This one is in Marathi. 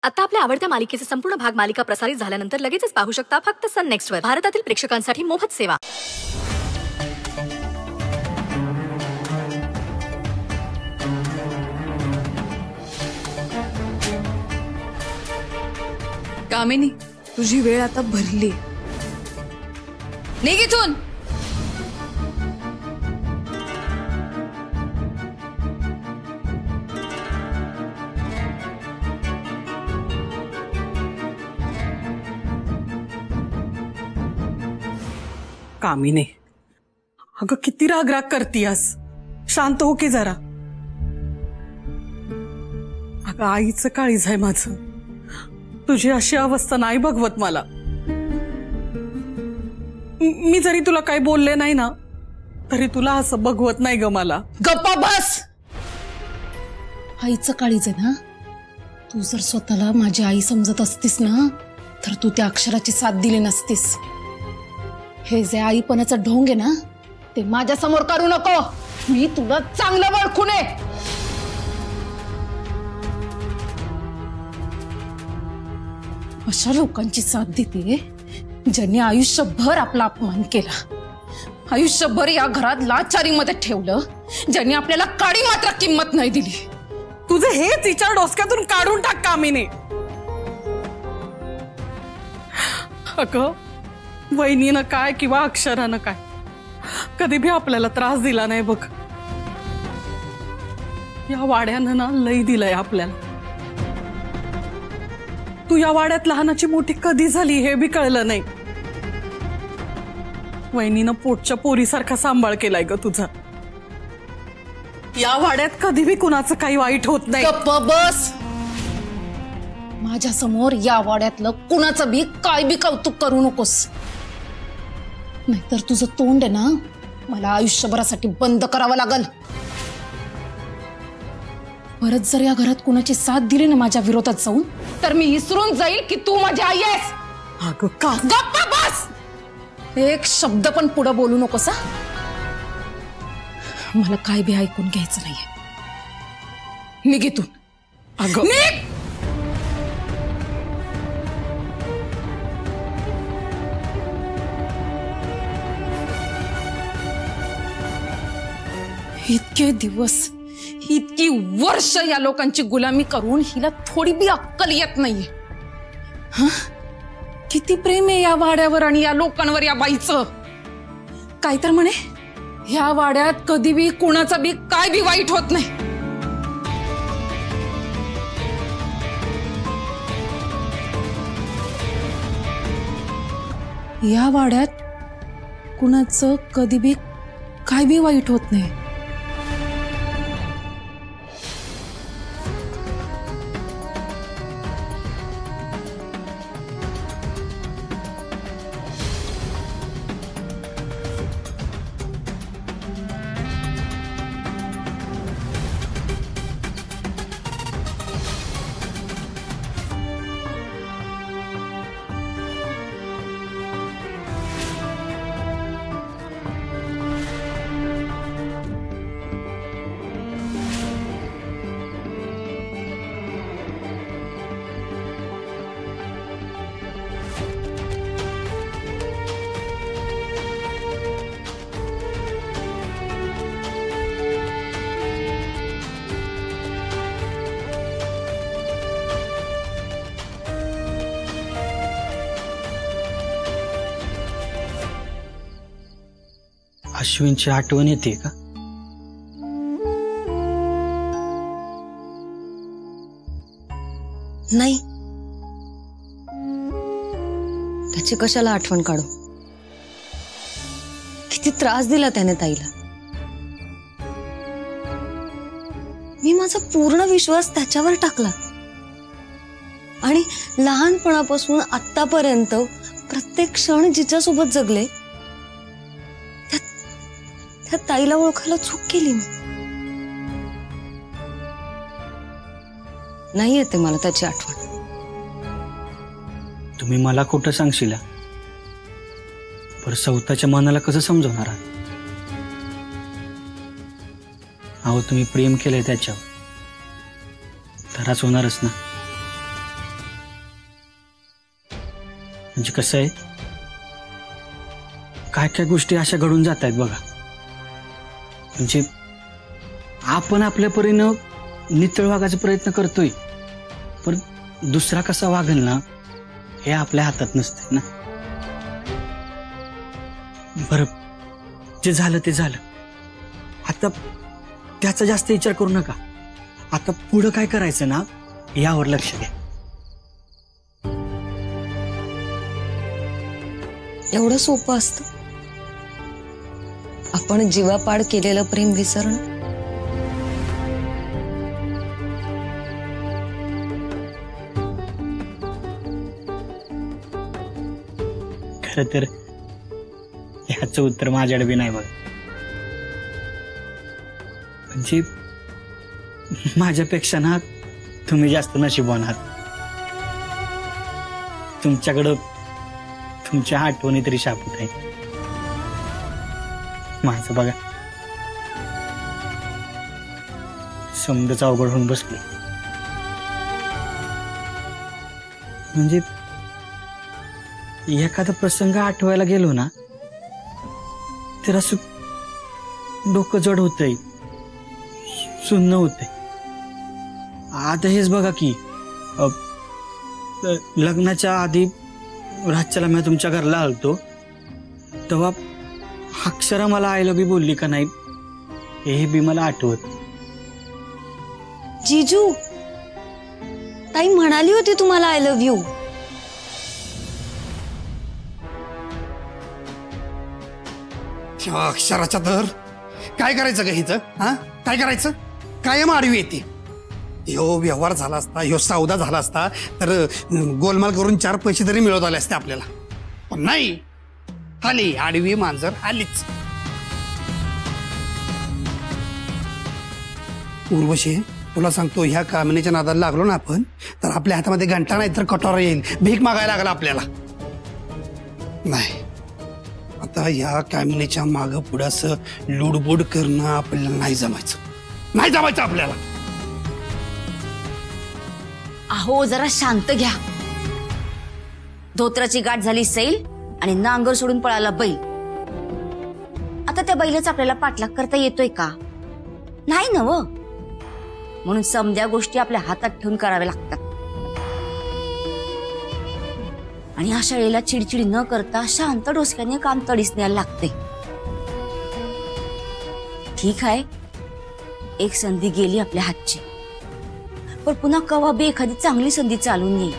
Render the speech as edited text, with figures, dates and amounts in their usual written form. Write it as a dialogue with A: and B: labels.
A: आता आपल्या आवडत्या मालिकेचे संपूर्ण भाग मालिका प्रसारित झाल्यानंतर लगेचच पाहू शकता फक्त सन नेक्स्ट वर. भारतातील प्रेक्षकांसाठी मोफत सेवा.
B: कामिनी, तुझी वेळ आता भरली. निघ इथून.
C: कामिनी, अगं किती राग करतीयस. शांत हो की जरा. अगं आईचं काळीज आहे माझं. तुझी अशी अवस्था नाही बघवत मला. मी जरी तुला काही बोलले नाही ना तरी तुला असं बघवत नाही ग मला.
B: गप्पा बस. आईचं काळीज आहे ना. तू जर स्वतःला माझी आई समजत असतीस ना तर तू त्या अक्षराची साथ दिली नसतीस. हे जे आईपणाचं ढोंग आहे ना ते माझ्या समोर करू नको. मी तुला चांगलं ओळखून आहे. अशा लोकांची साथ देते ज्यांनी आयुष्यभर आपला अपमान केला, आयुष्यभर या घरात लाचारीमध्ये ठेवलं, ज्यांनी आपल्याला काडी मात्र किंमत नाही दिली.
C: तुझे हेच विचार डोसक्यातून काढून टाक कामिनी. अगं वहिनीनं काय किंवा अक्षरानं काय कधी भी आपल्याला त्रास दिला नाही बघ. या वाड्यानं ना लई दिलंय आपल्याला. तू या वाड्यात लहानाची मोठी कधी झाली हे बी कळलं नाही. वहिनीनं पोटच्या पोरीसारखा सांभाळ केलाय ग तुझा. या वाड्यात कधी भी कुणाचं काही वाईट होत नाही.
B: गप्प बस. माझ्या समोर या वाड्यातलं कुणाचं बी काय बी कौतुक करू नकोस, नाहीतर तुझं तोंड आहे ना मला आयुष्यभरासाठी बंद करावं लागल. परत जर या घरात कुणाची साथ दिली ना माझ्या विरोधात जाऊन तर मी विसरून जाईल की तू माझी आई आहेस.
C: अगं का.
B: गप्पा बस. एक शब्द पण पुढे बोलू नकोस. मला काय बी ऐकून घ्यायचं नाहीये. निघ इथून.
C: अगं
B: निघ. इतके दिवस इतकी वर्ष या लोकांची गुलामी करून हिला थोडी बी अक्कल येत नाहीये. किती प्रेम आहे या वाड्यावर आणि या लोकांवर या बाईचं. काय तर म्हणे या वाड्यात कधी बी कुणाचा बी काय बी वाईट होत नाही. या वाड्यात कुणाचं कधी बी काय बी वाईट होत नाही.
D: अश्विनची आठवण येते का.
E: नाही, त्याची कशाला आठवण काढू. किती त्रास दिला त्याने ताईला. मी माझा पूर्ण विश्वास त्याच्यावर टाकला आणि लहानपणापासून आतापर्यंत प्रत्येक क्षण जिच्यासोबत जगले त्या ताईला ओळखायला चूक केली मी. नाही येते मला त्याची आठवण.
D: तुम्ही मला खोटं सांगशील पर सौताच्या मनाला कसं समजवणार आहात. अहो तुम्ही प्रेम केलंय त्याच्यावर तरच होणारच ना. म्हणजे कसं आहे, काय काय गोष्टी अशा घडून जात आहेत बघा. म्हणजे आपण आपल्या परीनं नितळ वागायचा प्रयत्न करतोय, पण दुसरा कसा वागेल ना हे आपल्या हातात नसते ना. बरं, जे झालं ते झालं. आता त्याचा जास्त विचार करू नका. आता पुढं काय करायचं ना यावर लक्ष द्या.
E: एवढं सोपं असतं आपण जीवापाड केलेलं प्रेम विसरणं?
D: खरं तर ह्याचं उत्तर माझ्याकडे बी नाही बघ. म्हणजे माझ्यापेक्षा ना तुम्ही जास्त नशीबवान आहात. तुमच्याकडं तुमच्या आठवणी तरी शाबूत आहे. माझं बघा समजाच अवघड होऊन बसले. म्हणजे एखादा प्रसंग आठवायला गेलो ना तर असं डोकं जड होतंय, सुन्न होतंय. आता हेच बघा की लग्नाच्या आधी रातच्याला मी तुमच्या घरला आलतो तेव्हा अक्षरा मला आय लव्ह यू बोलली का नाही हे बी मला आठवत.
E: जीजू, ताई म्हणाली होती तुम्हाला आय लव्ह यू.
F: अक्षराचा दर काय करायचं ग हिचं? हा, काय करायचं? कायम आडवी येते. ह्यो व्यवहार झाला असता, ह्यो सौदा झाला असता तर गोलमाल करून 4 पैसे तरी मिळवत आले असते आपल्याला. पण नाही, आली आडवी मांजर आलीच. उर्वशी, तुला सांगतो, ह्या कामिनीच्या नादाला लागलो ना आपण तर आपल्या हातामध्ये घंटा नाही तर कटोरा येईल. भीक मागायला लागला आपल्याला. नाही, आता ह्या कामिनीच्या मागं पुढं असं लुडबुड करणं आपल्याला नाही जमायचं आपल्याला.
G: अहो जरा शांत घ्या. धोत्राची गाठ झाली सैल आणि नांगर सोडून पळाला बैल. आता त्या बैलाचा आपल्याला पाठलाग करता येतोय का? नाही ना व. म्हणून समध्या गोष्टी आपल्या हातात ठेवून कराव्या लागतात. आणि अशा वेळेला चिडचिड न करता शांत डोसक्याने काम तडीस न्यायला लागते. ठीक आहे, एक संधी गेली आपल्या हातची, पण पुन्हा कवा बी एखादी चांगली संधी चालून येईल.